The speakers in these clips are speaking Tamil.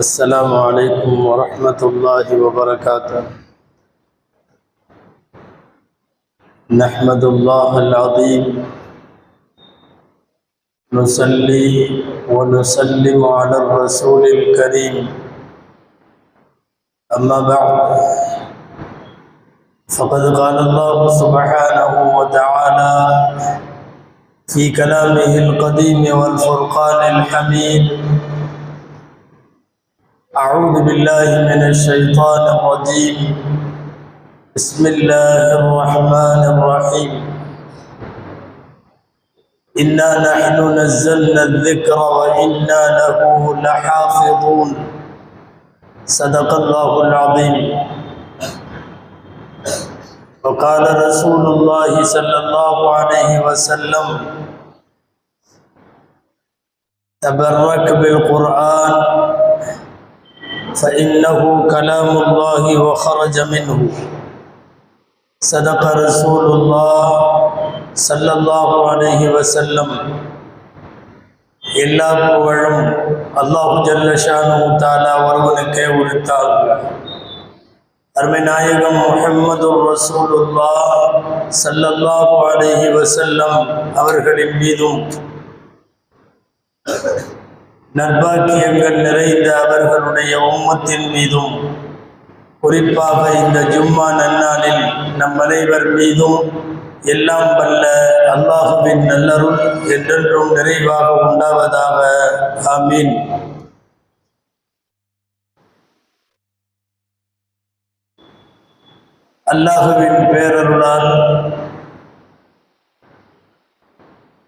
السلام عليكم ورحمة الله وبركاته. نحمد الله العظيم، نصلي ونسلم على الرسول الكريم. أما بعد، فقد قال الله سبحانه وتعالى في كلامه القديم والفرقان الحميد: أعوذ بالله من الشيطان الرجيم، بسم الله الرحمن الرحيم. إنا نحن نزلنا الذكر وإنا له لحافظون. صدق الله العظيم. وقال رسول الله صلى الله عليه وسلم: تبرك بالقرآن فإنه كلام الله وخرج منه. صدق رسول الله صلى الله عليه وسلم. எல்லா புகழும் அல்லாஹு ஜல்ல ஷானஹு தஆலா ஒருவனுக்கே உரித்தாகுக. அருமை நாயகம் முஹம்மதுர் ரசூலுல்லாஹ் ஸல்லல்லாஹு அலைஹி வஸல்லம் அவர்களின் மீதும் நற்பாக்கியங்கள் நிறைந்த அவர்களுடைய உம்மத்தின் மீதும், குறிப்பாக இந்த ஜும்மா நன்னாளில் நம் அனைவர் மீதும் எல்லாம் வல்ல அல்லாஹுவின் நல்லருள் என்றென்றும் நிறைவாக உண்டாவதாக. ஆமீன். அல்லாஹுவின் பேரருளால்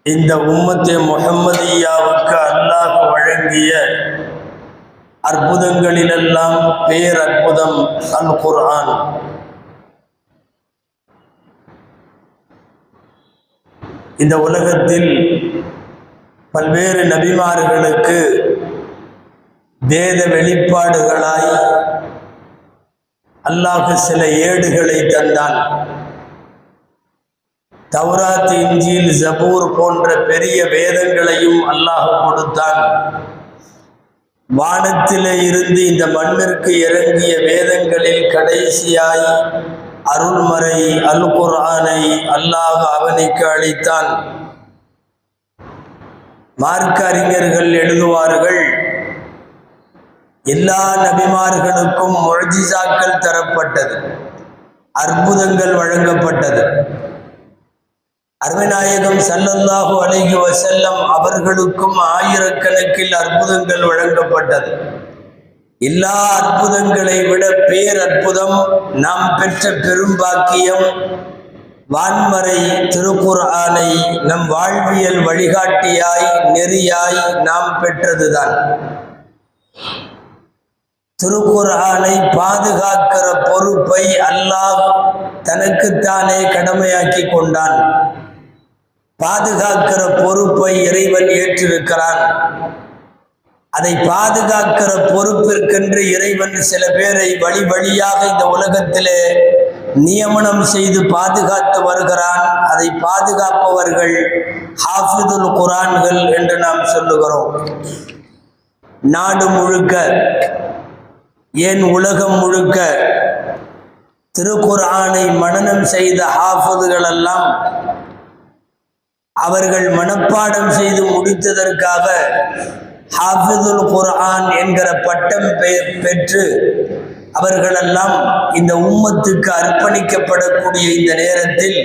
இந்த உம்மத்தே முஹம்மதியாவுக்கு அல்லாஹ் வழங்கிய அற்புதங்களிலெல்லாம் பேரற்புதம் அல் குர்ஆன். இந்த உலகத்தில் பல்வேறு நபிமார்களுக்கு வேத வெளிப்பாடுகளாய் அல்லாஹ் சில ஏடுகளை தந்தான். தௌராத், இன்ஜீல், ஜபூர் போன்ற பெரிய வேதங்களையும் அல்லாஹ் கொடுத்தான். வானத்திலே இருந்து இந்த மண்ணிற்கு இறங்கிய வேதங்களில் கடைசியாய் அருள்மறை அல் குர்ஆனை அல்லாஹ் அவனுக்கு அளித்தான். மார்க்க அறிஞர்கள் எழுதுவார்கள், எல்லா நபிமார்களுக்கும் முஅ்ஜிஸாக்கள் தரப்பட்டது, அற்புதங்கள் வழங்கப்பட்டது. அருமைநாயகம் ஸல்லல்லாஹு அலைஹி வஸல்லம் அவர்களுக்கும் ஆயிரக்கணக்கில் அற்புதங்கள் வழங்கப்பட்டது. எல்லா அற்புதங்களை விட பேரற்புதம், நாம் பெற்ற பெரும்பாக்கியம், வான்மறை திருக்குர்ஆனை நம் வாழ்வியல் வழிகாட்டியாய் நெறியாய் நாம் பெற்றதுதான். திருக்குர்ஆனை பாதுகாக்கிற பொறுப்பை அல்லாஹ் தனக்குத்தானே கடமையாக்கி கொண்டான். பாதுகாக்கிற பொறுப்பை இறைவன் ஏற்றிருக்கிறான். அதை பாதுகாக்கிற பொறுப்பிற்கென்று இறைவன் சில பேரை வழி வழியாக இந்த உலகத்திலே நியமனம் செய்து பாதுகாத்து வருகிறான். அதை பாதுகாப்பவர்கள் ஹாஃபிதுல் குர்ஆன்கள் என்று நாம் சொல்லுகிறோம். நாடு முழுக்க, ஏன் உலகம் முழுக்க திருக்குர்ஆனை மனனம் செய்த ஹாஃபிதுகள் எல்லாம் அவர்கள் மனப்பாடம் செய்து முடித்ததற்காக ஹாஃபிதுல் குர்ஆன் என்கிற பட்டம் பெற்று அவர்களெல்லாம் இந்த உம்மத்துக்கு அர்ப்பணிக்கப்படக்கூடிய இந்த நேரத்தில்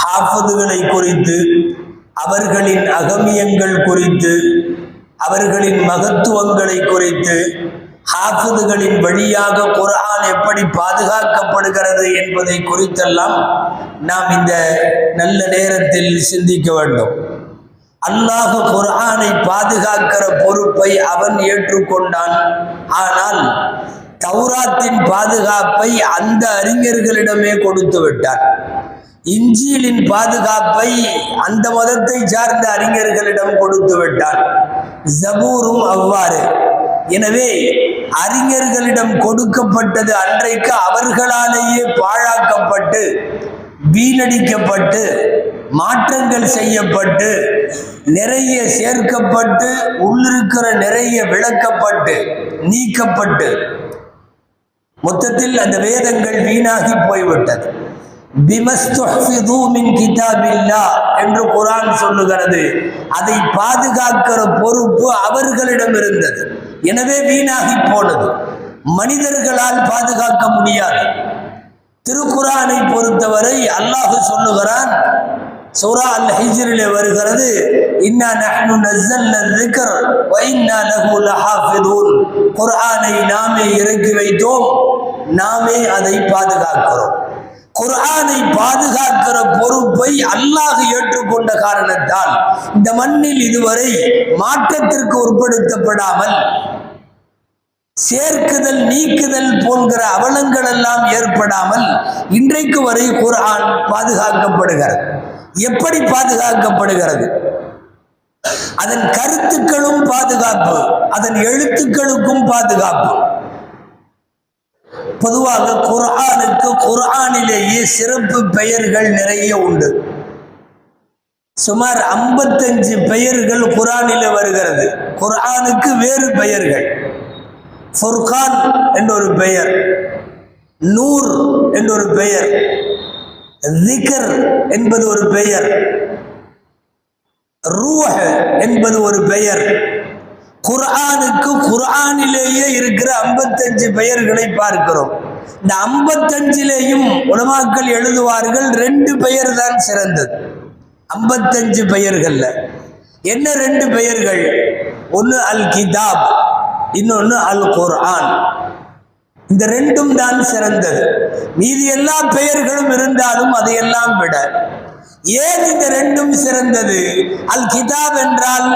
ஹாஃபிதுகளை குறித்து, அவர்களின் அகமியங்கள் குறித்து, அவர்களின் மகத்துவங்களை குறித்து, ஹாஃபிதுகளின் வழியாக குர்ஆன் எப்படி பாதுகாக்கப்படுகிறது என்பதை குறித்தெல்லாம் நாம் இந்த நல்ல நேரத்தில் சிந்திக்க வேண்டும். அல்லாஹ் குர்ஆனை பாதுகாக்கிற பொறுப்பை அவன் ஏற்றுக்கொண்டான். ஆனால் தௌராத்தின் பாதுகாப்பை அந்த அறிஞர்களிடமே கொடுத்து விட்டான். இன்ஜீலின் பாதுகாப்பை அந்த மதத்தை சார்ந்த அறிஞர்களிடம் கொடுத்து விட்டான். ஜபூரும் அவ்வாறு. எனவே அறிஞர்களிடம் கொடுக்கப்பட்டது அன்றைக்கு அவர்களாலேயே பாழாக்கப்பட்டு வீணடிக்கப்பட்டு மாற்றங்கள் செய்யப்பட்டு நிறைய சேர்க்கப்பட்டு உள்ளிருக்கிற நிறைய விளக்கப்பட்டு நீக்கப்பட்டு மொத்தத்தில் அந்த வேதங்கள் வீணாகி போய்விட்டது. பிமஸ்துஹ்ஃபிது மின் கிதாபில்லாஹ் என்று குர்ஆன் சொல்லுகிறது. அதை பாதுகாக்கிற பொறுப்பு அவர்களிடம் இருந்தது. எனவே வீணாகி போனது. மனிதர்களால் பாதுகாக்க முடியாது. திருக்குர்ஆனை பொறுத்தவரை அல்லாஹ் சொல்லுகிறான், சூரா அல் ஹிஜ்ரிலே வருகிறது, இன்னா நஹ்னு நஸல்னா ذிக்ர் வ இன்னா லஹு லஹாஃபிதூன். குர்ஆனை நாமே இறக்கி வைத்தோம், நாமே அதை பாதுகாக்கிறோம். குர்ஆனை பாதுகாக்கிற பொறுப்பை அல்லாஹ் ஏற்றுக்கொண்ட காரணத்தால் இந்த மண்ணில் இதுவரை மாற்றத்திற்கு உட்படுத்தப்படாமல் சேர்க்குதல் நீக்குதல் போன்ற அவலங்கள் எல்லாம் ஏற்படாமல் இன்றைக்கு வரை குர்ஆன் பாதுகாக்கப்படுகிறது. எப்படி பாதுகாக்கப்படுகிறது? அதன் கருத்துக்களும் பாதுகாப்பு, அதன் எழுத்துக்களுக்கும் பாதுகாப்பு. பொதுவாக குர்ஆனுக்கு குர்ஆனிலேயே சிறப்பு பெயர்கள் நிறைய உண்டு. சுமார் 55 பெயர்கள் குர்ஆனிலே வருகிறது. குர்ஆனுக்கு வேறு பெயர்கள். ஃபுர்கான் என்றொரு பெயர், நூர் என்றொரு பெயர், ذிக்ர் என்பது ஒரு பெயர், ரூஹ் என்பது ஒரு பெயர். குர்ஆனுக்கு குர்ஆனிலேயே இருக்கிற 55 பெயர்களை பார்க்கிறோம். இந்த 55லேயும் உலமாக்கள் எழுதுவார்கள் 2 பெயர் தான் சிறந்தது. 55 பெயர்கள்ல என்ன 2 பெயர்கள்? ஒன்று அல் கிதாப், இன்னொன்று அல் குர்ஆன். இந்த 2ம் தான் சிறந்தது. மீதி எல்லா பெயர்களும் இருந்தாலும் அதையெல்லாம் விட ஏன் இந்த 2ம் சிறந்தது? அல் கிதாப் என்றால்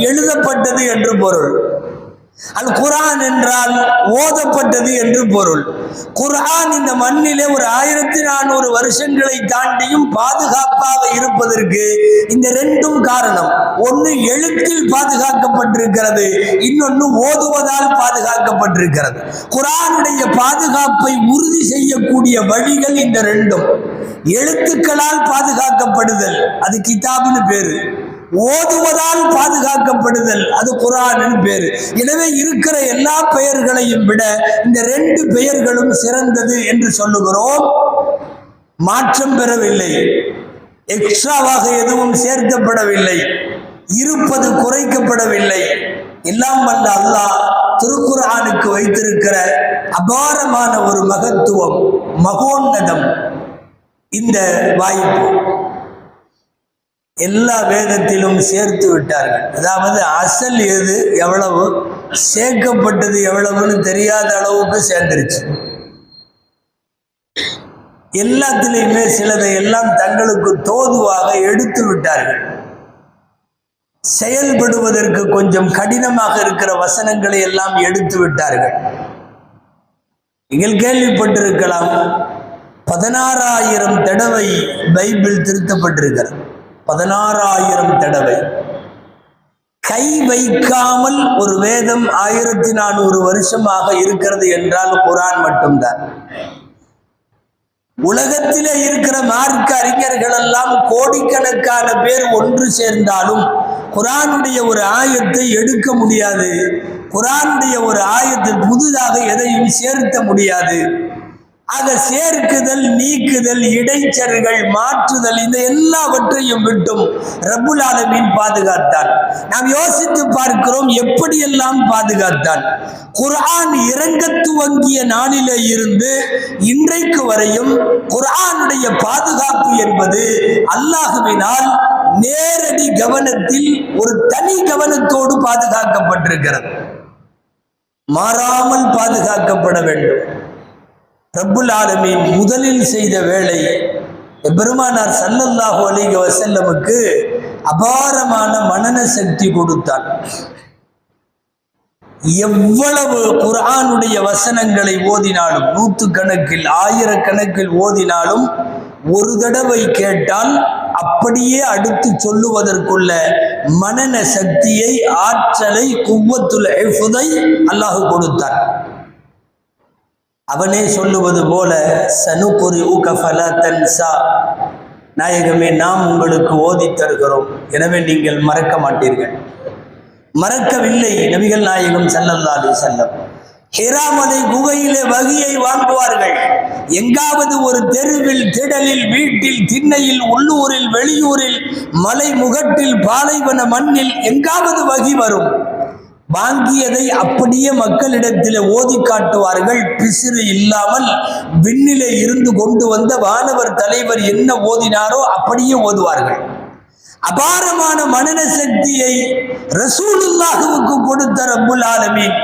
எழுதப்பட்டது என்று பொருள். அல் குர்ஆன் என்றால் ஓதப்பட்டது என்று பொருள். குர்ஆன் இந்த மண்ணிலே ஒரு 1400 வருஷங்களை தாண்டியும் பாதுகாப்பாக இருப்பதற்கு இந்த 2ம் காரணம். ஒன்று எழுத்தில் பாதுகாக்கப்பட்டிருக்கிறது, இன்னொன்று ஓதுவதால் பாதுகாக்கப்பட்டிருக்கிறது. குர்ஆனுடைய பாதுகாப்பை உறுதி செய்யக்கூடிய வழிகள் இந்த 2ம். எழுத்துக்களால் பாதுகாக்கப்படுதல், அது கிதாப்னு பேரு. ஓதுவதால் பாதுகாக்கப்படுதல், அது குர்ஆன் பேரு. எனவே இருக்கிற எல்லா பெயர்களையும் விட இந்த 2 பெயர்களும் சிறந்தது என்று சொல்லுகிறோம். மாற்றம் பெறவில்லை, எக்ஸ்ட்ராவாக எதுவும் சேர்க்கப்படவில்லை, இருப்பது குறைக்கப்படவில்லை. எல்லாம் வல்ல அல்லாஹ் திருக்குர்ஆனுக்கு வைத்திருக்கிற அபாரமான ஒரு மகத்துவம், மகோன்னதம் இந்த வாய்ப்பு. எல்லா வேதத்திலும் சேர்த்து விட்டார்கள். அதாவது அசல் எது எவ்வளவு, சேர்க்கப்பட்டது எவ்வளவுன்னு தெரியாத அளவுக்கு சேர்ந்துருச்சு. எல்லாத்திலையுமே சிலதை எல்லாம் தங்களுக்கு தோதுவாக எடுத்து விட்டார்கள். செயல்படுவதற்கு கொஞ்சம் கடினமாக இருக்கிற வசனங்களை எல்லாம் எடுத்து விட்டார்கள். நீங்கள் கேள்விப்பட்டிருக்கலாம், 16,000 தடவை பைபிள் திருத்தப்பட்டிருக்கிறது. 16,000 தடவை. கை வைக்காமல் ஒரு வேதம் 1400 வருஷமாக இருக்கிறது என்றால் குர்ஆன் மட்டும்தான். உலகத்திலே இருக்கிற மார்க்க அறிஞர்கள் எல்லாம் கோடிக்கணக்கான பேர் ஒன்று சேர்ந்தாலும் குர்ஆனுடைய ஒரு ஆயத்தை எடுக்க முடியாது. குர்ஆனுடைய ஒரு ஆயத்தில் புதிதாக எதையும் சேர்த்த முடியாது. ஆக சேர்க்குதல், நீக்குதல், இடைச்சல்கள், மாற்றுதல், இந்த எல்லாவற்றையும் விட்டும் ரப்புல் ஆலமீன் பாதுகாத்தான். நாம் யோசித்து பார்க்கிறோம், எப்படியெல்லாம் பாதுகாத்தான். குர்ஆன் இறங்க துவங்கிய நாளிலே இருந்து இன்றைக்கு வரையும் குர்ஆனுடைய பாதுகாப்பு என்பது அல்லாஹ்வினால் நேரடி கவனத்தில் ஒரு தனி கவனத்தோடு பாதுகாக்கப்பட்டிருக்கிறது. மாறாமல் பாதுகாக்கப்பட வேண்டும். ரப்புல் ஆலமீன் முதலில் செய்த வேளை, பெருமானார் ஸல்லல்லாஹு அலைஹி வஸல்லமுக்கு அபாரமான மனன சக்தி கொடுத்தான். எவ்வளவு குர்ஆனுடைய வசனங்களை ஓதினாலும், 100 கணக்கில் 1000 கணக்கில் ஓதினாலும், ஒரு தடவை கேட்டால் அப்படியே அடுத்து சொல்லுவதற்குள்ள மனன சக்தியை, ஆற்றலை, குவ்வத்துல் ஹிஃதை அல்லாஹ் கொடுத்தான். அவனே சொல்லுவது போல, சனுகுரிஉக ஃபலா தன்ஸா, நாயகமே, நாம் உங்களுக்கு ஓதி தருகிறோம், எனவே நீங்கள் மறக்க மாட்டீர்கள். மறக்கவில்லை நபிகள் நாயகம் ஸல்லல்லாஹு அலைஹி வஸல்லம். ஹிரா மலை குகையிலே வகியை வாங்குவார்கள். எங்காவது ஒரு தெருவில், திடலில், வீட்டில், திண்ணையில், உள்ளூரில், வெளியூரில், மலை முகட்டில், பாலைவன மண்ணில் எங்காவது வகி வரும். வாங்கியதை அப்படியே மக்களிடத்தில் ஓதி காட்டுவார்கள். பிசிறு இல்லாமல் விண்ணிலே இருந்து கொண்டு வந்த வானவர் தலைவர் என்ன ஓதினாரோ அப்படியே ஓதுவார்கள். அபாரமான மனன சக்தியை ரசூலுல்லாஹுவுக்கு கொடுத்த ரப்புல் ஆலமீன்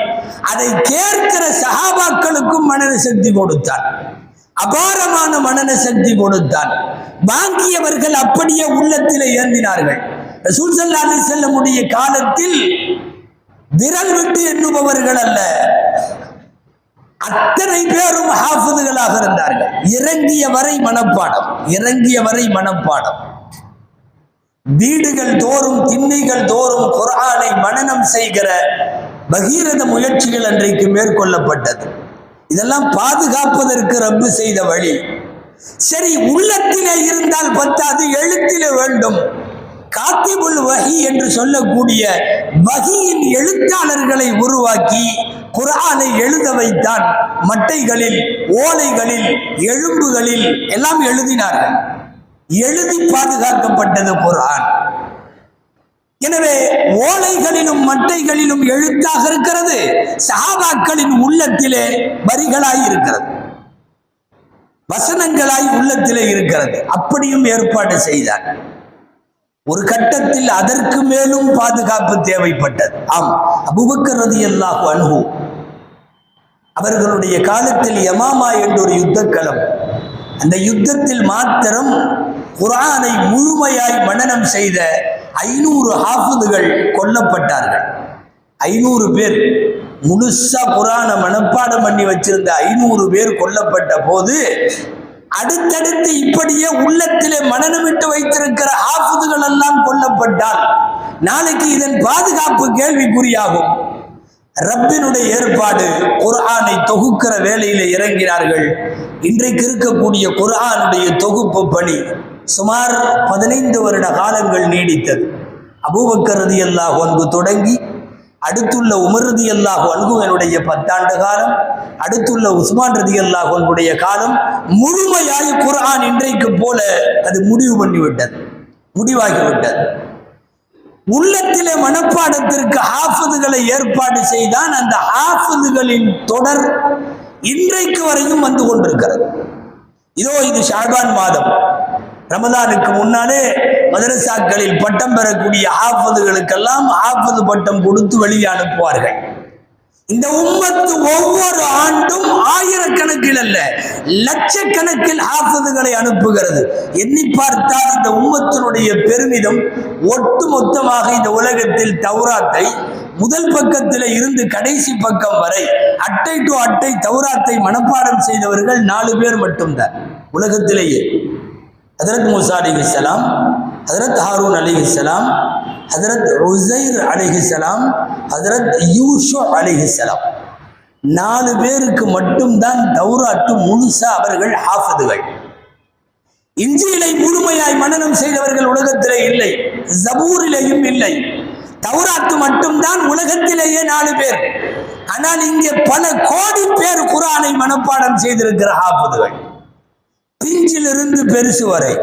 அதை கேட்கிற சஹாபாக்களுக்கும் மனன சக்தி கொடுத்தார். அபாரமான மனன சக்தி கொடுத்தார். வாங்கியவர்கள் அப்படியே உள்ளத்திலே ஏந்தினார்கள். ரசூல் ஸல்லல்லாஹு அலைஹி வஸல்லமுடைய காலத்தில் விரல் விட்டு எண்ணுபவர்கள் அல்ல, அத்தனை பேரும் ஹாஃபிதுகளாக இருந்தார்கள். இறங்கிய வரை மனப்பாடம், இறங்கிய வரை மனப்பாடம். வீடுகள் தோறும், திண்ணைகள் தோறும் குர்ஆனை மனனம் செய்கிற பகீரத முயற்சிகள் அன்றைக்கு மேற்கொள்ளப்பட்டது. இதெல்லாம் பாதுகாப்பதற்கு ரப்பு செய்த வழி. சரி, உள்ளத்திலே இருந்தால் பத்தாது, எழுத்திலே வேண்டும். காத்திபுல் வஹி என்று சொல்லக்கூடிய வஹியின் எழுத்தாளர்களை உருவாக்கி குர்ஆனை எழுத வைத்தான். மட்டைகளில், ஓலைகளில், எலும்புகளில் எல்லாம் எழுதினார்கள். எழுதி பாதுகாக்கப்பட்டது குர்ஆன். எனவே ஓலைகளிலும் மட்டைகளிலும் எழுத்தாக இருக்கிறது, சஹாபாக்களின் உள்ளத்திலே வரிகளாய் இருக்கிறது, வசனங்களாய் உள்ளத்திலே இருக்கிறது. அப்படியும் ஏற்பாடு செய்தார். ஒரு கட்டத்தில் அதற்கு மேலும் பாதுகாப்பு தேவைப்பட்டது. ஆம், அபூபக்கர் ரலியல்லாஹு அன்ஹு அவர்களுடைய காலத்தில் யமாமா என்ற ஒரு யுத்தக்களம். அந்த யுத்தத்தில் மாத்திரம் குர்ஆனை முழுமையாய் மனனம் செய்த 500 ஹாஃபிதுகள் கொல்லப்பட்டார்கள். 500 பேர் முழுசா குர்ஆனை மனப்பாடம் பண்ணி வச்சிருந்த 500 பேர் கொல்லப்பட்ட போது, அடுத்தடுத்து இப்படியே உள்ளத்திலே மனனமிட்டு வைத்திருக்கிற ஹாஃபிதுகள் எல்லாம் கொல்லப்பட்டால் நாளைக்கு இதன் பாதுகாப்பு கேள்விக்குறியாகும். ரப்பினுடைய ஏற்பாடு, குர்ஆனை தொகுக்கிற வேலையில இறங்கினார்கள். இன்றைக்கு இருக்கக்கூடிய குர்ஆனுடைய தொகுப்பு பணி சுமார் 15 வருட காலங்கள் நீடித்தது. அபூபக்கர் ரலியல்லாஹு அன்ஹு தொடங்கி அடுத்துள்ள உமர் ரலியல்லாஹு அன்ஹுவினுடைய 10 ஆண்டு காலம், அடுத்துள்ள உஸ்மான் ரலியல்லாஹு அன்ஹுடைய காலம், முழுமையாய் குர்ஆன் இன்றைக்கு போல அது முடிவு பண்ணிவிட்டது, முடிவாகிவிட்டது. உள்ளத்திலே மனப்பாடத்திற்கு ஹாஃபிதுகளை ஏற்பாடு செய்தான். அந்த ஹாஃபிதுகளின் தொடர் இன்றைக்கு வரையும் வந்து கொண்டிருக்கிறது. இதோ இது ஷாபான் மாதம், ரமதானுக்கு முன்னாலே மதரசாக்களில் பட்டம் பெறக்கூடிய ஹாஃபிதுகளுக்கெல்லாம் ஹாஃபிது பட்டம் கொடுத்து வெளியே அனுப்புவார்கள். இந்த உம்மத்து ஒவ்வொரு ஆண்டும் ஆயிரக்கணக்கில் அல்ல, லட்சக்கணக்கில் ஹாஃபிதுகளை அனுப்புகிறது. எண்ணி பார்த்தால் இந்த உம்மத்தினுடைய பெருமிதம் ஒட்டு மொத்தமாக இந்த உலகத்தில் தௌராத்தை முதல் பக்கத்தில் இருந்து கடைசி பக்கம் வரை அட்டை டு அட்டை தௌராத்தை மனப்பாடம் செய்தவர்கள் 4 பேர் மட்டும்தான் உலகத்திலேயே. ஹஜ்ரத் மூசா அலைஹிஸ்ஸலாம், ஹஜ்ரத் ஹாரூன் அலைஹிஸ்ஸலாம், ஹஜ்ரத் உஸைர் அலைஹிஸ்ஸலாம், ஹஜ்ரத் யூசுப் அலைஹிஸ்ஸலாம், 4 பேருக்கு மட்டும்தான் தௌராத்து முழுசா அவர்கள் ஹாஃபிதுகள். இஞ்சிலை முழுமையாய் மனனம் செய்தவர்கள் உலகத்திலே இல்லை, ஜபூரிலேயும் இல்லை. தௌராத்து மட்டும்தான் உலகத்திலேயே 4 பேர். ஆனால் இங்கே பல கோடி பேர் குர்ஆனை மனப்பாடம் செய்திருக்கிற ஹாஃபிதுகள், பிஞ்சிலிருந்து பெருசு வரை.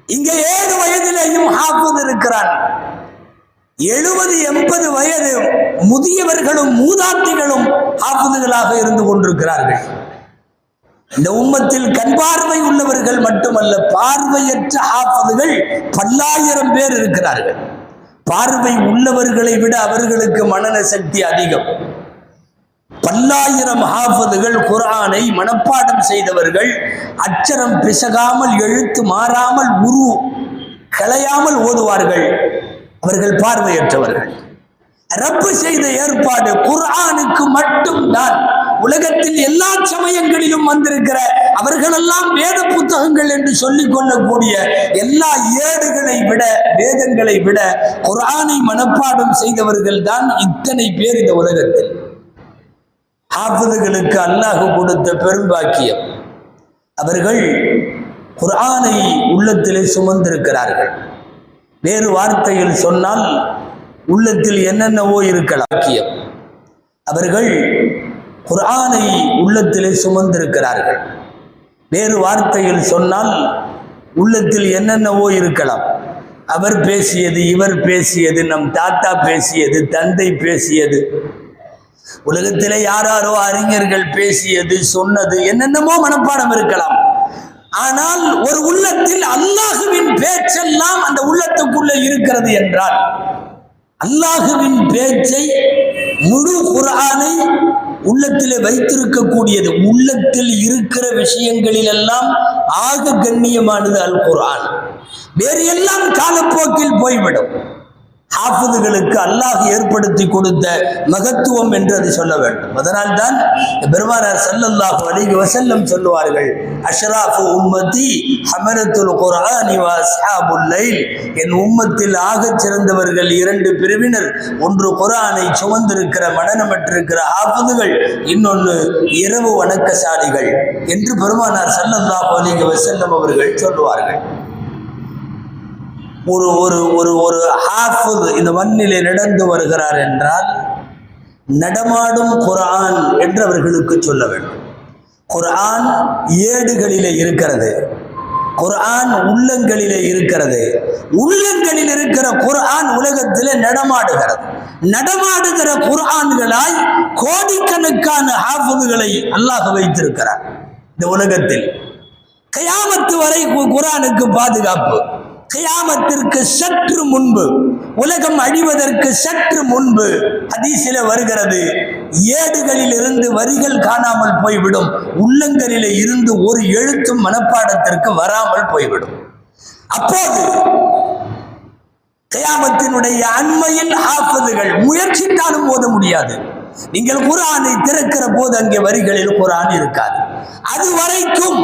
இங்கே 7 வயதிலேயும் ஹாஃபிது இருக்கிறான். 70-80 வயது முதியவர்களும் மூதாட்டிகளும் ஹாஃபிதுகளாக இருந்து கொண்டிருக்கிறார்கள். இந்த உம்மத்தில் கண் பார்வை உள்ளவர்கள் மட்டுமல்ல, பார்வையற்ற ஹாஃபிதுகள் பல்லாயிரம் பேர் இருக்கிறார்கள். பார்வை உள்ளவர்களை விட அவர்களுக்கு மனன சக்தி அதிகம். பல்லாயிரம் ஹாஃபிதுகள் குர்ஆனை மனப்பாடம் செய்தவர்கள், அச்சரம் பிசகாமல், எழுத்து மாறாமல், உரு களையாமல் ஓதுவார்கள். அவர்கள் பார்வையற்றவர்கள். ரப்பு செய்த ஏற்பாடு குர்ஆனுக்கு மட்டும்தான். உலகத்தில் எல்லா சமயங்களிலும் வந்திருக்கிற அவர்களெல்லாம் வேத புத்தகங்கள் என்று சொல்லிக் கொள்ளக்கூடிய எல்லா ஏடுகளை விட, வேதங்களை விட குர்ஆனை மனப்பாடம் செய்தவர்கள் தான் இத்தனை பேர் இந்த உலகத்தில். ஹாஃபிதுகளுக்கு அல்லாஹ் கொடுத்த பெரும்பாக்கியம். அவர்கள் குர்ஆனை உள்ளத்திலே சுமந்திருக்கிறார்கள். வேறு வார்த்தையில் சொன்னால் உள்ளத்தில் என்னென்னவோ இருக்கலாம். அவர்கள் குர்ஆனை உள்ளத்திலே சுமந்திருக்கிறார்கள். வேறு வார்த்தையில் சொன்னால் உள்ளத்தில் என்னென்னவோ இருக்கலாம். அவர் பேசியது, இவர் பேசியது, நம் தாத்தா பேசியது, தந்தை பேசியது, உலகத்திலே யாராரோ அறிஞர்கள் பேசியது, சொன்னது, என்னென்னமோ மனப்பாடம் இருக்கலாம். ஆனால் ஒரு உள்ளத்தில் அல்லாஹுவின் பேச்செல்லாம் அந்த உள்ளத்துக்குள்ளே இருக்கிறது என்றால், அல்லாஹுவின் பேச்சை முழு குர்ஆனை உள்ளத்திலே வைத்திருக்கக்கூடியது, உள்ளத்தில் இருக்கிற விஷயங்களில் எல்லாம் ஆக கண்ணியமானது அல் குர்ஆன். வேறு எல்லாம் காலப்போக்கில் போய்விடும். ஹாஃபிதுகளுக்கு அல்லாஹ் ஏற்படுத்தி கொடுத்த மகத்துவம் என்று அதை சொல்ல வேண்டும். அதனால் தான் பெருமானார் ஸல்லல்லாஹு அலைஹி வஸல்லம் சொல்லுவார்கள், அஷ்ராஃபு உம்மதி ஹமலத்துல் குர்ஆனி வ அஸ்ஹாபுல் லைல். என் உம்மத்தில் ஆகச் சிறந்தவர்கள் இரண்டு பிரிவினர். ஒன்று குர்ஆனை சுமந்திருக்கிற மனநமற்றிருக்கிற ஹாஃபிதுகள், இன்னொன்று இரவு வணக்கசாலிகள் என்று பெருமானார் ஸல்லல்லாஹு அலைஹி வஸல்லம் அவர்கள் சொல்லுவார்கள். ஒரு ஒரு ஒரு ஒரு ஹாஃபிஸ் இந்த மண்ணிலே நடந்து வருகிறார் என்றால் நடமாடும் குர்ஆன் என்று அவர்களுக்கு சொல்ல வேண்டும். குர்ஆன் ஏடுகளிலே இருக்கிறது, குர்ஆன் உள்ளங்களிலே இருக்கிறது. உள்ளங்களில் இருக்கிற குர்ஆன் உலகத்திலே நடமாடுகிறது. நடமாடுகிற குர்ஆன்களாய் கோடிக்கணக்கான ஹாஃபிதுகளை அல்லாஹ் வைத்திருக்கிறார் இந்த உலகத்தில். கியாமத்து வரை குர்ஆனுக்கு பாதுகாப்பு. கியாமத்திற்கு சற்று முன்பு, உலகம் அழிவதற்கு சற்று முன்பு ஹதீஸிலே வருகிறது, ஏடுகளில் இருந்து வரிகள் காணாமல் போய்விடும், உள்ளங்களிலே இருந்து ஒரு எழுத்தும் மனப்பாடத்திற்கு வராமல் போய்விடும். அப்போது கியாமத்தினுடைய அண்மையில் ஹாஃபிதுகள் முயற்சித்தாலும் ஓத முடியாது. நீங்கள் குர்ஆனை திறக்கிற போது அங்கே வரிகளில் குர்ஆன் இருக்காது. அது வரைக்கும்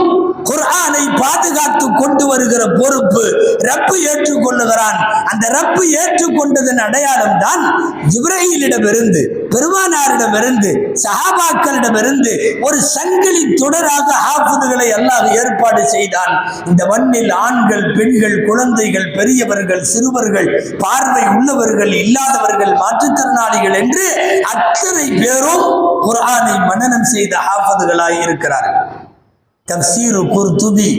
குர்ஆனை பாதுகாத்து கொண்டு வருகிற பொறுப்பு ரப்பு ஏற்றுக்கொள்ளுகிறான். அந்த ரப்பு ஏற்றுக்கொண்டதன் அடையாளம் தான் ஜிப்ரீலிடமிருந்து, பெருமானாரிடமிருந்து, சஹாபாக்களிடமிருந்து ஒரு சங்கிலி தொடராக ஹாஃபிதுகளை அல்லாஹ் ஏற்பாடு செய்தான். இந்த மண்ணில் ஆண்கள், பெண்கள், குழந்தைகள், பெரியவர்கள், சிறுவர்கள், பார்வை உள்ளவர்கள், இல்லாதவர்கள், மாற்றுத்திறனாளிகள் என்று அத்தனை பேரும் குர்ஆனை மனனம் செய்த ஹாஃபிதுகளாய் இருக்கிறார்கள். தஃப்சீர் குர்துபி,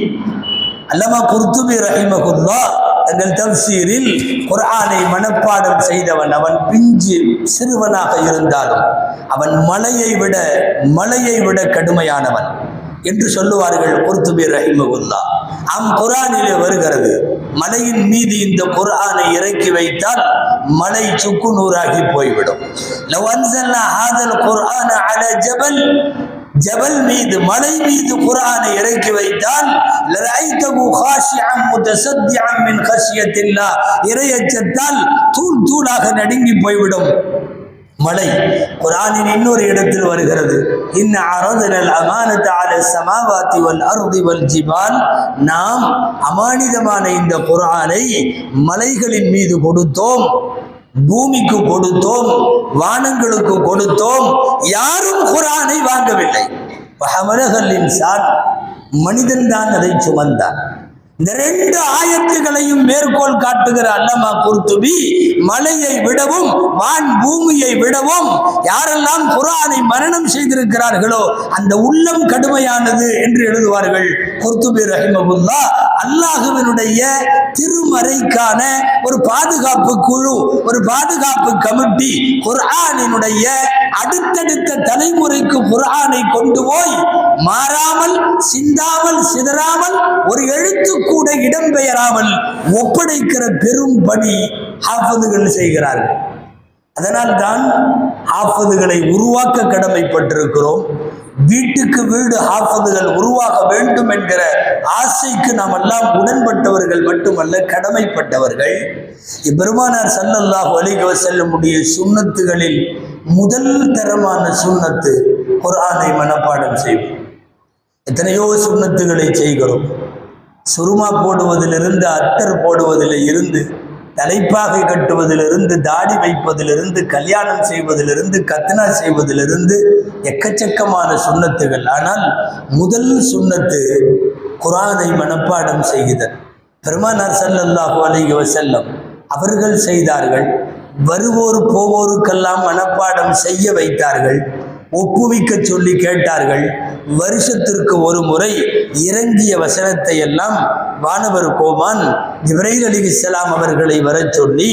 அல்லமா குர்துபி ரஹிமஹுல்லாஹ் தங்கள் தஃப்சீரில் குர்ஆனை மனப்பாடம் செய்தவன் அவன் பிஞ்சு சிறுவனாக இருந்தாலும் அவன் மலையை விட கடுமையானவன் என்று சொல்லுவார்கள் குர்துபி ரஹிமஹுல்லாஹ். குர்ஆனிலே வருகிறது, மலையின் மீது இந்த குர்ஆனை இறக்கி வைத்தால் மலை சுக்கு நூறாகி போய்விடும். லவ் அன்ஸல்னா ஹாதல் குர்ஆன அலா ஜபல், ஜபல் மீது, மலை மீது குர்ஆனை இறக்கி வைத்தால் லரைதகு காஷிஅன் முத்தஸத்திஅன் மின் கஷ்யத்தில்லாஹ், இறையச்சத்தால் தூள் தூளாக நடுங்கி போய்விடும் மலை. குர்ஆனின் இன்னொரு இடத்தில் வருகிறது, இன்ன அரதனல் அமானத அலா ஸமாவாதி வல் அர்தி வல் ஜிபால், நாம் அமானிதமான இந்த குர்ஆனை மலைகளின் மீது கொடுத்தோம், பூமிக்கு கொடுத்தோம், வானங்களுக்கு கொடுத்தோம், யாரும் குர்ஆனை வாங்கவில்லை. வஹமலஹல் இன்சான், மனிதன் தான் அதை சுமந்தான். இந்த ரெண்டு ஆயத்துகளையும் மேற்கோள் காட்டுகிற அல்லமா குர்துபி, மலையை விடவும் வான் பூமியை விடவும் யாரெல்லாம் குர்ஆனை மரணம் செய்திருக்கிறார்களோ அந்த உள்ளம் கடுமையானது என்று எழுதுவார்கள் குர்துபி ரஹிமஹுல்லாஹ். அல்லாஹுவினுடைய திருமறைக்கான ஒரு பாதுகாப்பு குழு, ஒரு பாதுகாப்பு கமிட்டி குர்ஆனினுடைய அடுத்தடுத்த தலைமுறைக்கு குர்ஆனை கொண்டு போய் மாறாமல், சிந்தாமல், சிதறாமல், ஒரு எழுத்து கூட இடம்பெயராமல் ஒப்படைக்கிற பெரும் பணி ஹாஃபிதுகள் செய்கிறார்கள். அதனால் தான் ஹாஃபிதுகளை உருவாக்க கடமைப்பட்டிருக்கிறோம். வீட்டுக்கு வீடு ஹாஃபிதுகள் உருவாக வேண்டும் என்கிற ஆசைக்கு நாம் எல்லாம் உடன்பட்டவர்கள் மட்டுமல்ல, கடமைப்பட்டவர்கள். பெருமானார் ஸல்லல்லாஹு அலைஹி வஸல்லம் உடைய சுன்னத்துகளில் முதல் தரமான சுன்னத்து குர்ஆனை மனப்பாடம் செய்வோம். எத்தனையோ சுன்னத்துகளை செய்கிறோம். சுருமா போடுவதிலிருந்து, அத்தர் போடுவதில் இருந்து, தலைப்பாகை கட்டுவதிலிருந்து, தாடி வைப்பதிலிருந்து, கல்யாணம் செய்வதிலிருந்து, கத்னா செய்வதிலிருந்து எக்கச்சக்கமான சுன்னத்துகள். ஆனால் முதல் சுன்னத்து குர்ஆனை மனப்பாடம் செய்தல். பெருமானார் ஸல்லல்லாஹு அலைஹி வஸல்லம் அவர்கள் செய்தார்கள். வருவோர் போவோருக்கெல்லாம் மனப்பாடம் செய்ய வைத்தார்கள். ஒப்புவிக்க சொல்லி கேட்டார்கள். வருஷத்திற்கு ஒரு முறை இறங்கிய வசனத்தை எல்லாம் வானவர் கோமான் ஜிப்ரீல் அலைஹிஸ்ஸலாம் அவர்களை வரச் சொல்லி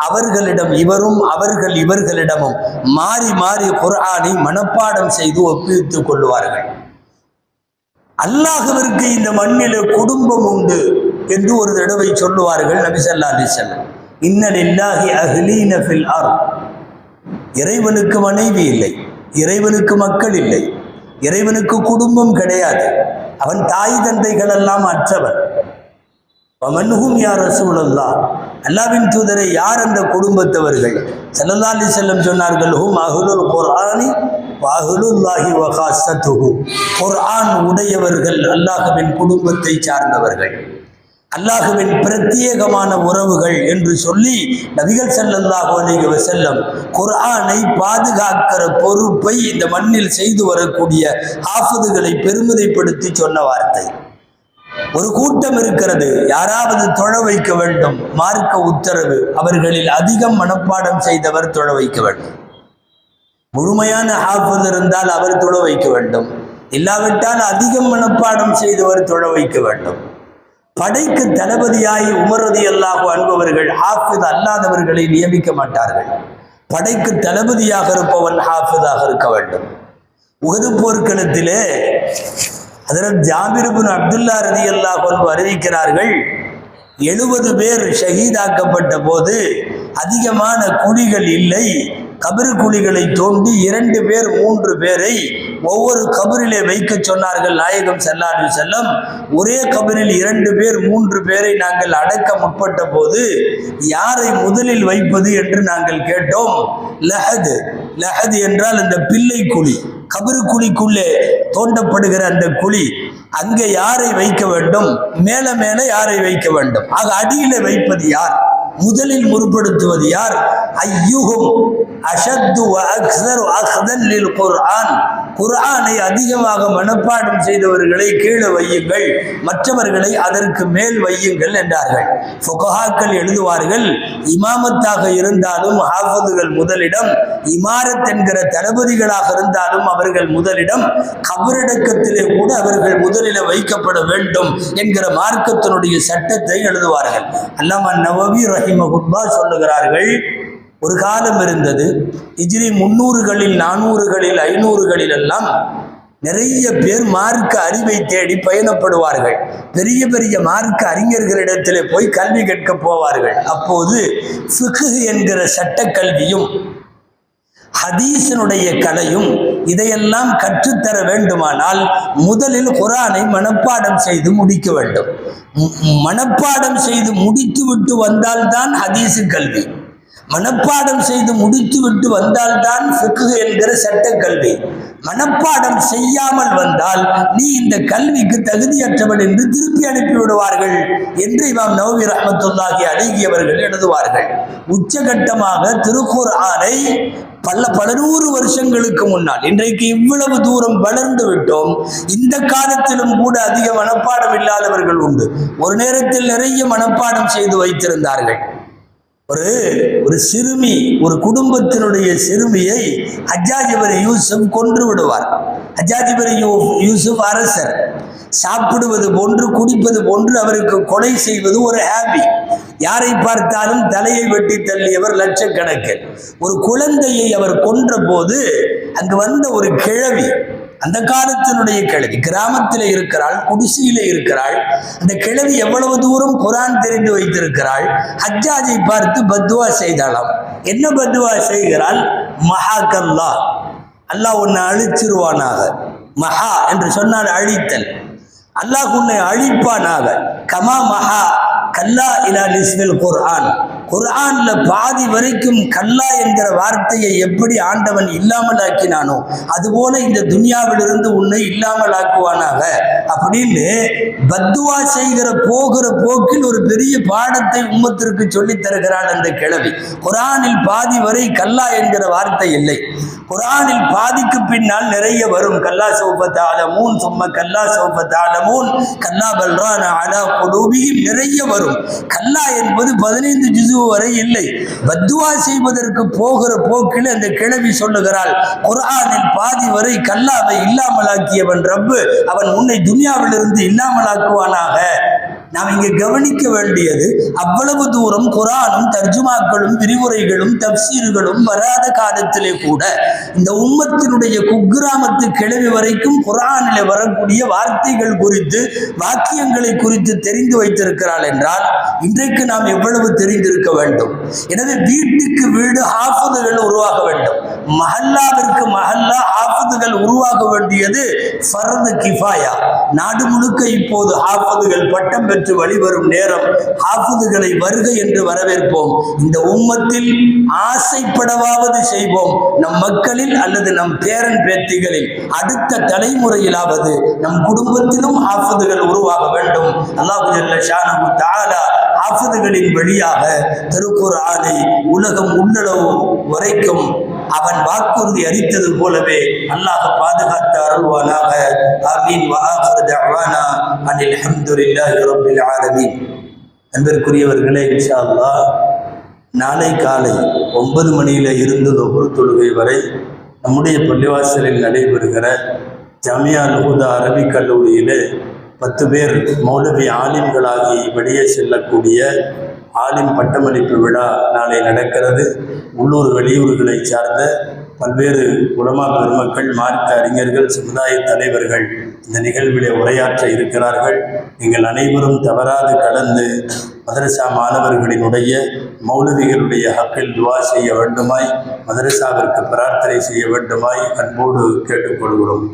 அவர்களிடம் இவரும் அவர்கள் இவர்களிடமும் மாறி மாறி குர்ஆனை மனப்பாடம் செய்து ஒப்புவித்துக் கொள்வார்கள். அல்லாஹ்விற்கு இந்த மண்ணில் குடும்பம் உண்டு என்று ஒரு தடவை சொல்லுவார்கள் நபி ஸல்லல்லாஹு அலைஹி வஸல்லம். இன்ன லில்லாஹி அஹ்லீன ஃபில் அர்த். இறைவனுக்கு மனைவி இல்லை, இறைவனுக்கு மக்கள் இல்லை, இறைவனுக்கு குடும்பம் கிடையாது. அவன் தாய் தந்தைகள் எல்லாம் அற்றவன். வமன்ஹும் யா ரசூலல்லாஹ், அல்லாஹ்வின் தூதரை யார் அந்த குடும்பத்தவர்கள்? ஸல்லல்லாஹு அலைஹி வஸல்லம் சொன்னார்கள், ஹும் அஹ்லுல் குர்ஆனி வ அஹ்லுல்லாஹி வ காஸத்துஹு. குர்ஆன் உடையவர்கள் அல்லாஹ்வின் குடும்பத்தை சார்ந்தவர்கள், அல்லாஹ்வின் பிரத்யேகமான உறவுகள் என்று சொல்லி நபிகள் ஸல்லல்லாஹு அலைஹி வஸல்லம் குர்ஆனை பாதுகாக்கிற பொறுப்பை இந்த மண்ணில் செய்து வரக்கூடிய ஹாஃபிதுகளை பெருமிதப்படுத்தி சொன்ன வார்த்தை. ஒரு கூட்டம் இருக்கிறது, யாராவது தொழ வைக்க வேண்டும், மார்க்க உத்தரவு, அவர்களில் அதிகம் மனப்பாடம் செய்தவர் தொழ வைக்க வேண்டும். முழுமையான ஹாஃபிஸ் இருந்தால் அவர் தொழ வைக்க வேண்டும், இல்லாவிட்டால் அதிகம் மனப்பாடம் செய்தவர் தொழ வைக்க வேண்டும். படைக்கு தளபதியாகி உமர் ரலியல்லாஹு அன்ஹு அவர்கள் ஹாஃபிஸ் அல்லாதவர்களை நியமிக்க மாட்டார்கள். படைக்கு தளபதியாக இருப்பவன் ஹாஃபிஸாக இருக்க வேண்டும். உஹது போர்க்களத்திலே ஹஜ்ரத் ஜாபிர் இப்னு அப்துல்லா ரலியல்லாஹு அன்ஹு அறிவிக்கிறார்கள், 70 பேர் ஷஹீதாக்கப்பட்ட போது அதிகமான குழிகள் இல்லை. கபரு குழிகளை தோண்டி 2 பேர் 3 பேரை ஒவ்வொரு கபரிலே வைக்க சொன்னார்கள் நாயகம் ஸல்லல்லாஹு அலைஹி வஸல்லம். ஒரே கபரில் 2 பேர் 3 பேரை நாங்கள் அடக்க முற்பட்ட போது யாரை முதலில் வைப்பது என்று நாங்கள் கேட்டோம். லஹத் என்றால் அந்த பிள்ளை குழி, கபரு குழிக்குள்ளே தோண்டப்படுகிற அந்த குழி, அங்கே யாரை வைக்க வேண்டும், மேல மேல யாரை வைக்க வேண்டும், ஆக அடியில வைப்பது யார், முதலில் முற்படுத்துவது யார்? ஐயுஹும் அஷத்து வ அக்ஸரு அக்தன் லில் குர்ஆன். குர்ஆனை அதிகமாக மனப்பாடம் செய்தவர்களை கீழே வையுங்கள், மற்றவர்களை அதற்கு மேல் வையுங்கள் என்றார்கள். ஃபுகஹாக்கள் எழுதுவார்கள், இமாமத்தாக இருந்தாலும் ஹாஃபிதுகள் முதலிடம், இமாரத் என்கிற தளபதிகளாக இருந்தாலும் அவர்கள் முதலிடம், கபரடக்கத்திலே கூட அவர்கள் முதலில் வைக்கப்பட வேண்டும் என்கிற மார்க்கத்தினுடைய சட்டத்தை எழுதுவார்கள். அல்லாமா நவவி ரஹிமஹுல்லாஹ் சொல்லுகிறார்கள், ஒரு காலம் இருந்தது, ஹிஜ்ரி 300களில் 400களில் 500களில் எல்லாம் நிறைய பேர் மார்க்க அறிவை தேடி பயணப்படுவார்கள். பெரிய பெரிய மார்க்க அறிஞர்களிடத்திலே போய் கல்வி கேட்க போவார்கள். அப்போது ஃபிக்ஹ் என்கிற சட்டக்கல்வியும் ஹதீஸினுடைய கலையும் இதையெல்லாம் கற்றுத்தர வேண்டுமானால் முதலில் குர்ஆனை மனப்பாடம் செய்து முடிக்க வேண்டும். மனப்பாடம் செய்து முடித்து விட்டு வந்தால்தான் ஹதீஸு கல்வி, மனப்பாடம் செய்து முடித்து விட்டு வந்தால்தான் ஃபிக்ஹ் என்கிற சட்டக்கல்வி. மனப்பாடம் செய்யாமல் வந்தால் நீ இந்த கல்விக்கு தகுதியற்றவன் என்று திருப்பி அனுப்பிவிடுவார்கள் என்று இமாம் நவவி ரஹ்மத்துல்லாஹி அலைஹி அவர்கள் எழுதுவார்கள். உச்சகட்டமாக திருக்குர்ஆனை பல நூறு வருஷங்களுக்கு முன்னால், இன்றைக்கு இவ்வளவு தூரம் வளர்ந்து விட்டோம், இந்த காலத்திலும் கூட அதிக மனப்பாடம் இல்லாதவர்கள் உண்டு. ஒரு நேரத்தில் நிறைய மனப்பாடம் செய்து வைத்திருந்தார்கள். ஒரு சிறுமி, ஒரு குடும்பத்தினுடைய சிறுமியை ஹஜ்ஜாஜ் இப்னு யூசுப் கொன்று விடுவார். ஹஜ்ஜாஜ் இப்னு யூசுப் அரசர், சாப்பிடுவது போன்று குடிப்பது போன்று அவருக்கு கொலை செய்வது ஒரு ஹாபி. யாரை பார்த்தாலும் தலையை வெட்டி தள்ளியவர் லட்சக்கணக்கில். ஒரு குழந்தையை அவர் கொன்ற போது அங்கு வந்த ஒரு கிழவி, அந்த காலத்தினுடைய கிழவி, கிராமத்திலே இருக்கிறாள், குடிசையிலே இருக்கிறாள். அந்த கிழவி எவ்வளவு தூரம் குர்ஆன் தெரிந்து வைத்திருக்கிறாள். ஹஜ்ஜாஜை பார்த்து பத்வா செய்தாளாம். என்ன பத்வா செய்கிறாள்? மஹாக்கல்லா, அல்லாஹ் உன்னை அழிச்சிருவானாக. மஹா என்று சொன்னால் அழித்தல், அல்லாஹ் உன்னை அழிப்பானாக. கமா மஹா கல்லா இலா நிஸ்பில் குர்ஆன், குர்ஆன்ல பாதி வரைக்கும் கல்லா என்கிற வார்த்தையை எப்படி ஆண்டவன் இல்லாமல் ஆக்கினானோ அதுபோல இந்த துன்யாவிலிருந்து உன்னை இல்லாமல் ஆக்குவானாக அப்படின்னு பத்துவா செய்கிற போகிற போக்கில் ஒரு பெரிய பாடத்தை உம்மத்திற்கு சொல்லித் தருகிறாள் அந்த கிழவி. குர்ஆனில் பாதி வரை கல்லா என்கிற வார்த்தை இல்லை. குர்ஆனில் பாதிக்கு பின்னால் நிறைய வரும். கல்லா சௌஃப தஅலமூன் சும்ம கல்லா சௌஃப தஅலமூன் கல்லா பல் ரான அலா குலூபிஹிம் நிறைய வரும். கல்லா என்பது 15 ஜுஸு வரை இல்லை. பத்துவா செய்வதற்கு போகிற போக்கில் அந்த கிழவி சொல்லுகிறாள், குர்ஆனில் பாதி வரை கல்லாவை இல்லாமலாக்கியவன் ரப்பு, அவன் உன்னை துனியாவிலிருந்து இல்லாமலாக்குவானாக. நாம் இங்கே கவனிக்க வேண்டியது, அவ்வளவு தூரம் குர்ஆனும் தர்ஜுமாக்களும் விரிவுரைகளும் தப்சீர்களும் வராத காலத்திலே கூட இந்த உம்மத்தினுடைய குக்கிராமத்து கிழவி வரைக்கும் குர்ஆனிலே வரக்கூடிய வார்த்தைகள் குறித்து வாக்கியங்களை குறித்து தெரிந்து வைத்திருக்கிறாள் என்றால் இன்றைக்கு நாம் எவ்வளவு தெரிந்திருக்க வேண்டும். எனவே வீட்டுக்கு வீடு ஹாஃபிதுகள் உருவாக வேண்டும். மஹல்லாவிற்கு மஹல்லா ஹாஃபிதுகள் உருவாக வேண்டியது ஃபர்து கிஃபாயா. நாடு முழுக்க இப்போது ஹாஃபிதுகள் பட்டம் பெற்று வழிவரும் நேரம். ஹாஃபிதுகளை வருகை என்று வரவேற்போம். இந்த உம்மத்தில் ஆசைப்படவாவது செய்வோம். நம் மக்களில் அல்லது நம் பேரன் பேத்திகளில் அடுத்த தலைமுறையிலாவது நம் குடும்பத்திலும் ஹாஃபிதுகள் உருவாக வேண்டும். அல்லாஹ் ஜல்ல ஷானஹு தஆலா ஹாஃபிதுகளின் வழியாக திருக்குர்ஆனை உலகம் உள்ளளவு வரைக்கும் அவன் வாக்குறுதி அளித்தது போலவே அல்லாஹ் பாதுகாத்து அருள்வானாக. ஆமீன். வ ஆகிரு தஅவானா அனில் ஹம்துலில்லாஹி ரப்பில் ஆலமீன். அன்பிற்குரியவர்களே, இன்ஷா அல்லாஹ் நாளை காலை 9 மணியில இருந்து லுஹர் தொழுகை வரை நம்முடைய பள்ளிவாசலில் நடைபெறுகிற ஜாமியா நுஹுதா அரபிக் கல்லூரியிலே 10 பேர் மௌலவி ஆலிம்களாகி வெளியே செல்லக்கூடிய ஆலிம் பட்டமளிப்பு விழா நாளை நடக்கிறது. உள்ளூர் வெளியூர்களை சார்ந்த பல்வேறு உலமா பெருமக்கள், மார்க்க அறிஞர்கள், சமுதாய தலைவர்கள் இந்த நிகழ்விலே உரையாற்ற இருக்கிறார்கள். நீங்கள் அனைவரும் தவறாது கலந்து மதரசா மாணவர்களினுடைய மௌலவிகளுடைய ஹக்கில் துவா செய்ய வேண்டுமாய், மதரசாவிற்கு பிரார்த்தனை செய்ய வேண்டுமாய் அன்போடு கேட்டுக்கொள்கிறோம்.